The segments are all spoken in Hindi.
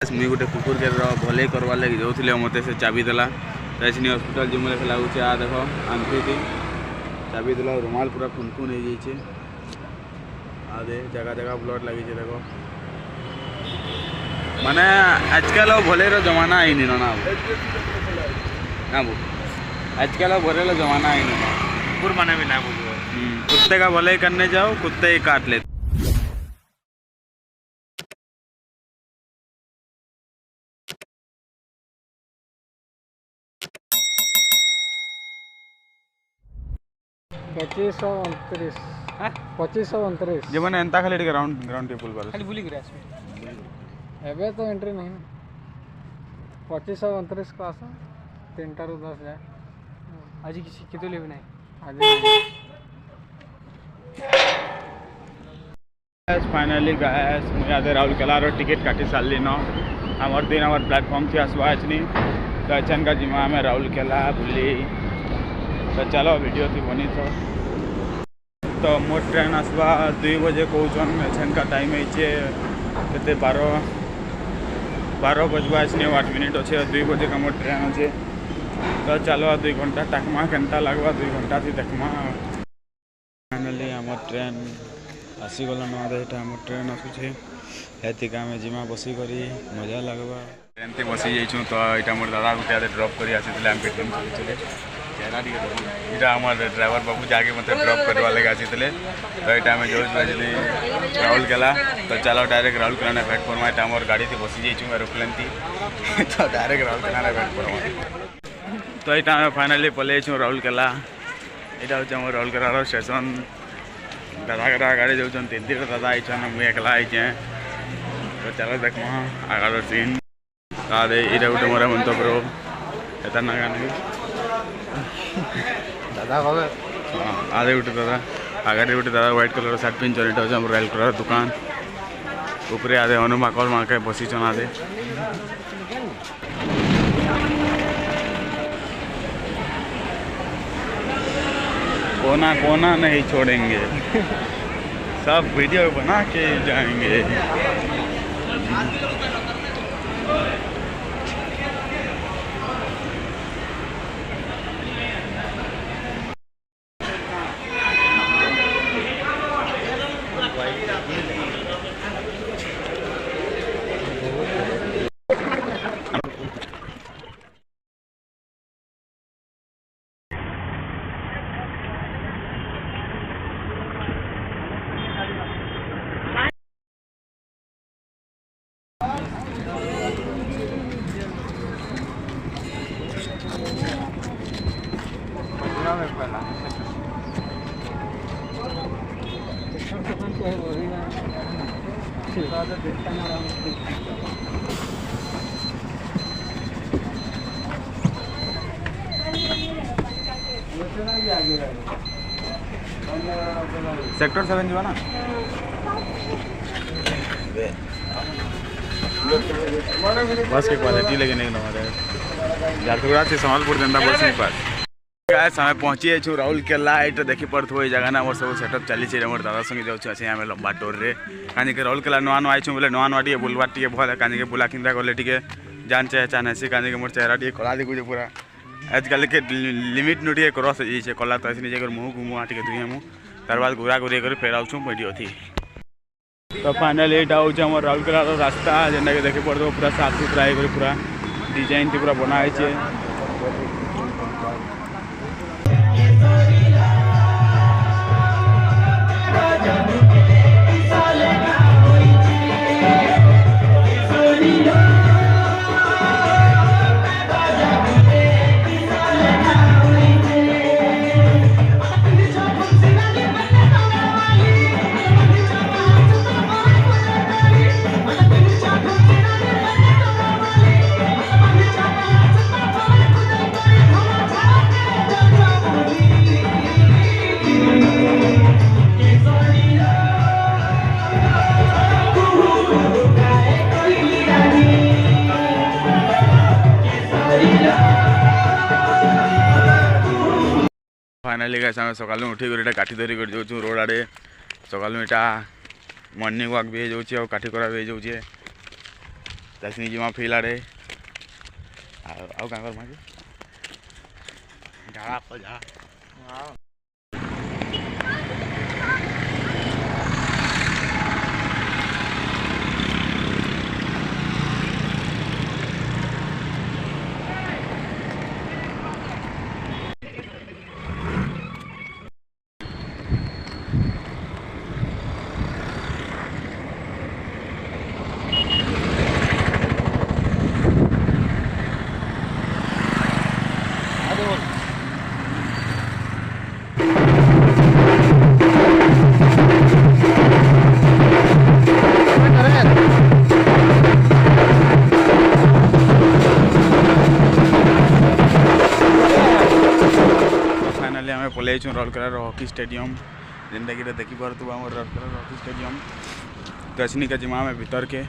मुई गोटे कुकुर के भले करवार लगे जाऊे मत से चाबी देला तैसनी हस्पिटाल जो मुझे लगुचे आ देख आंखी चाबी देला रुमाल पूरा फुनफुन हो जाइए आदे जगह जगह ब्लड लगी देख माने आजकल भले जमाना आई ना ना बो आजकल भले जमाना आई ना कुकुर माने भी ना बोलो कुत्ते का भले करने जाओ कुत्ते ही काट लेते। पच्चीस जो मैंने एंता खाली ग्राउंड ग्राउंड टेबल पर खाली भूली गया एबे तो एंट्री नहीं ना 2529 को आसा 3 रू 10 जाए आज किसी के तो लेवे नहीं आज फाइनली गाइस मुझे राउरकेला टिकेट काटी सारी न आमर 3 नंबर प्लेटफॉर्म थी आसवा नहीं तो अचानक जिमा आम राउरकेला बुली तो चलो वीडियो थी बनी तो मोर ट्रेन आसवा 2 बजे कौन एछन का टाइम है 12 बजवा 8 मिनट अच्छे 2 बजे का मोर ट्रेन अच्छे तो चलो 2 घंटा टकमा केनता लगवा 2 घंटा थी देखमा फाइनली आम ट्रेन आसीगल ना आम ट्रेन आसूचे हेतिका आम जिमा बसी करी मजा लगवा ट्रेन थी बसी जाइछूँ तो यहाँ मोर दादा गोटे ड्रप कर आसी आम पेटीएम चलुचे यहाँ आम ड्राइवर बाबू जाके मतलब ड्रप करवा लगे आसी तो यहाँ आम जो राउरकेला तो चलो डायरेक्ट राउरकेला प्लेटफॉर्म यहाँ आम गाड़ी थी बसी जाइछूँ एरोप्लेन थी तो डायरेक्ट राउरकेला प्लेटफॉर्म तो यहाँ फाइनली पलि राउरकेला यहाँ हूँ आम राउरकेला स्टेशन दादा गाड़ी जाऊन 3 दादा आई मुझे एकला आई तो चलो देखमा आगार सीन अरे ये गोटे मोर मंतव्य एता ना गाने दादा कहे आधे गोटे दादा आगे गोटे दादा व्हाइट कलर सार्ट पिंधन यहाँ हूँ रॉयल कलर दुकान ऊपर आधे हनुमा कल माके बसीचन आधे कोना कोना नहीं छोड़ेंगे सब वीडियो बना के जाएंगे। सेक्टर 7 जीवा ना बस के क्वालिटी लगे नहीं झारखंड से संबलपुर जनता बस नहीं पास समय पहुँची जाइए राउरकेला ये देखी पड़े हो जगह ना मोर सब सेटअप चली मोर दादा संगे जाऊँ आम लंबा टोर रे कहीं राउरकेला नुआ नुआ आई बोले नुआ नुआ टे बुलवा टे भल कहीं बुला किंदा गले टे जान चाहे चाहे कहीं मोर चेहरा टे कला देखुचे पूरा आजकल के लिमिट नु टे क्रॉस हो जाइए कला तो ऐसे जगह मुँह मुँह टे धुए मुँह तार बाद घुरा घुरी कर फेर आऊँ वीडियो थी तो फाइनल यहाँ हूँ आम राउरकेला रास्ता जेनटा कि देखी पड़ो पूरा साफ सुथरा हो पूरा डिजाइन थी पूरा बनाई फाइनाली गाइस आम सकाल उठी कर काठी धरी कर जाऊँ रोड आड़े सकाल यहाँ मॉर्निंग वॉक भी हो जाऊँ काठी करा भी हो जाऊँ दसनी जिमा फिल आड़े आउ का कर मागे झाड़ा को जा पलि राउरकेलार हॉकी स्टेडियम जेनटा कि देखी पार्थ आम राउरकेलार हॉकी स्टेडियम दशनी का जिमा में भीतर के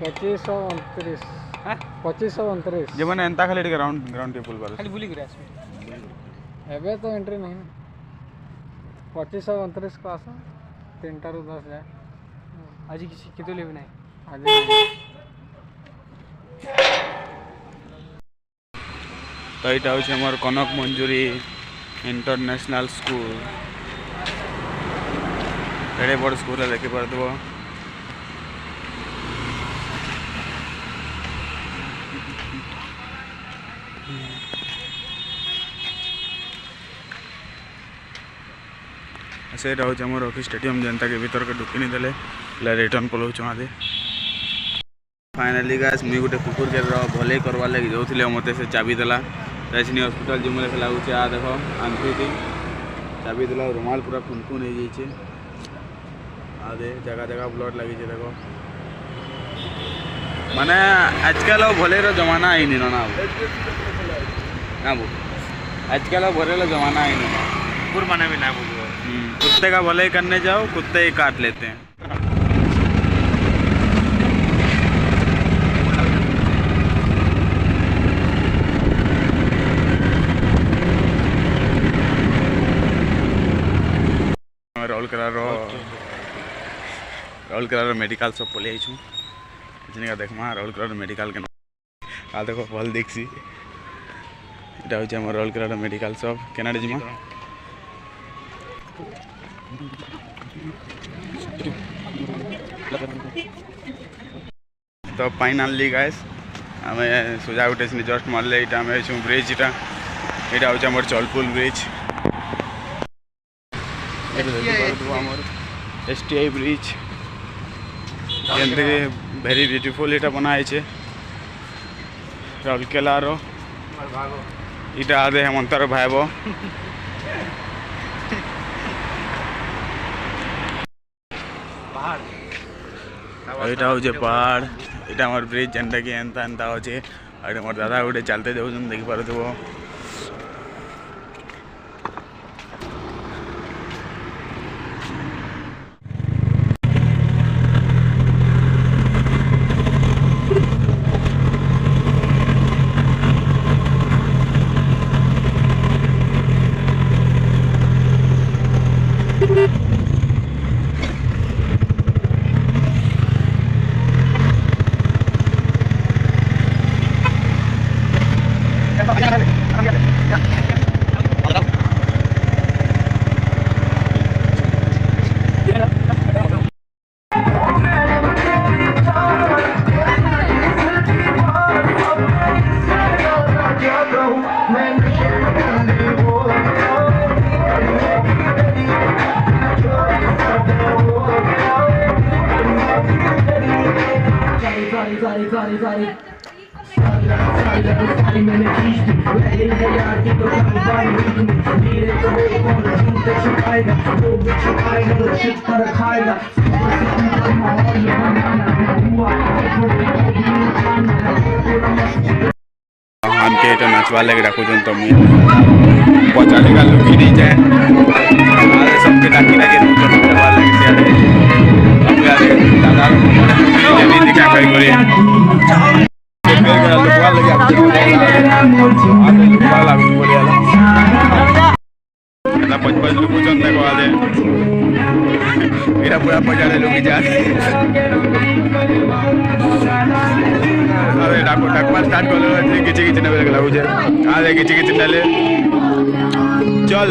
2529 2529 जब मैंने एंता खाली ग्राउंड टेबल पर खाली बुली गिरा एबे तो एंट्री नहीं 2529 को आस 3 ରୁ 10 जाए आज किसी कितो लेबे नहीं आज तो यहाँ हूँ आम कनक मंजूरी इंटरनेशनल स्कूल एडे बड़ स्कूल देखी पार्थ से हूँ आम हॉकी स्टेडियम जनता के भीतर के ढुकी नहीं देले रिटर्न पलाऊँ आदि फाइनाली गाइस मुई गोटे कुकुर के भले करवार लगे जाऊँ मत से चाबी देला रजनी हॉस्पिटल जिम लगुचे आ देख आंथी चाबी देला रुमाल पूरा फुनफुन हो जाइए आदे जगह जगह ब्लड लगी देख माने आजकल भले जमाना आई नहीं ना ना बो आजकल भले जमाना आई नहीं कुकुर माने भी ना बोलो कुत्ते का भले करने जाओ कुत्ते ही काट लेते हैं राउरकेलार मेडिकल सब पलि आईछू जिनका देखमा राउरकेलार मेडिकल के आ देखो भल देखसी इटा होचे हमर राउरकेलार मेडिकल सब केनाडे जिमा तो फाइनली गाइस आम सोजा उठे जस्ट मारे इटा आम ब्रिज इटा इटा होचे हमर चलपुल bridge STI bridge very beautiful इटा बनाई छे राउरकेलार इटा आदे हेमंतर भाईब इटा हूँ पहाड़ इटा हमार ब्रिज जेनटा कि एंता एंता अच्छे और मोर दादा गोटे चलते जाऊँ देखी पार्थ हमके तो नाचवा लगे रखो तो पचाड़ेगा लोग ही नहीं जाए सबके डाकी डाके करवा लगे दादा दिखा भाई करे पचपच लोग मेरा पूरा पजाड़े लोग जा अरे डाको डाकवा स्टार्ट कर लो किची किची नबे लगला आ दे किची किची नले चल